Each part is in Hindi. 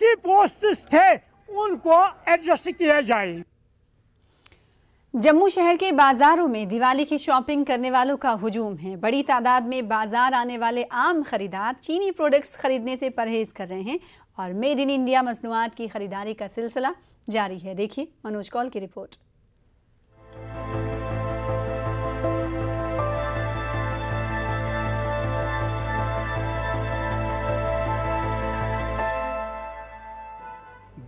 जो पोस्ट्स थे उनको एडजस्ट किया जाए। जम्मू शहर के बाजारों में दिवाली की शॉपिंग करने वालों का हुजूम है। बड़ी तादाद में बाजार आने वाले आम खरीदार चीनी प्रोडक्ट्स खरीदने से परहेज कर रहे हैं और मेड इन इंडिया मसनूआत की खरीदारी का सिलसिला जारी है। देखिए मनोज कौल की रिपोर्ट।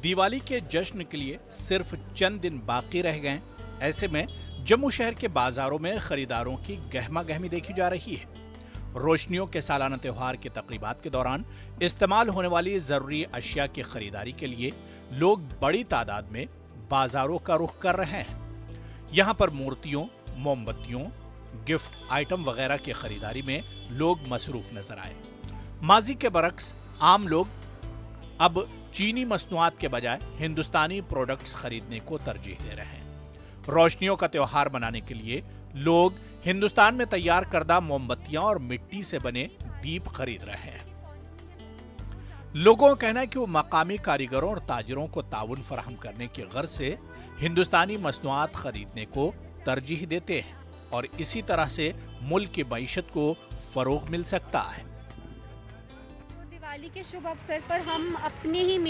दिवाली के जश्न के लिए सिर्फ चंद दिन बाकी रह गए। ऐसे में जम्मू शहर के बाजारों में खरीदारों की गहमा गहमी देखी जा रही है। रोशनियों के सालाना त्योहार के तकरीबात के दौरान इस्तेमाल होने वाली जरूरी अशिया की खरीदारी के लिए लोग बड़ी तादाद में बाजारों का रुख कर रहे हैं। यहाँ पर मूर्तियों, मोमबत्तियों, गिफ्ट आइटम वगैरह की खरीदारी में लोग मसरूफ नजर आए। माजी के बरक्स आम लोग अब चीनी मसनूआत के बजाय हिंदुस्तानी प्रोडक्ट्स खरीदने को तरजीह दे रहे हैं। रोशनियों का त्योहार मनाने के लिए लोग हिंदुस्तान में तैयार करदा मोमबत्तियां और मिट्टी से बने दीप खरीद रहे हैं। लोगों का कहना है कि वो मकामी कारीगरों और ताजिरों को ताउन फराहम करने की गर्ज से हिंदुस्तानी मसनूआत खरीदने को तरजीह देते हैं और इसी तरह से मुल्क की मईशत को फरोग मिल सकता है। दिवाली के शुभ अवसर पर हम अपने ही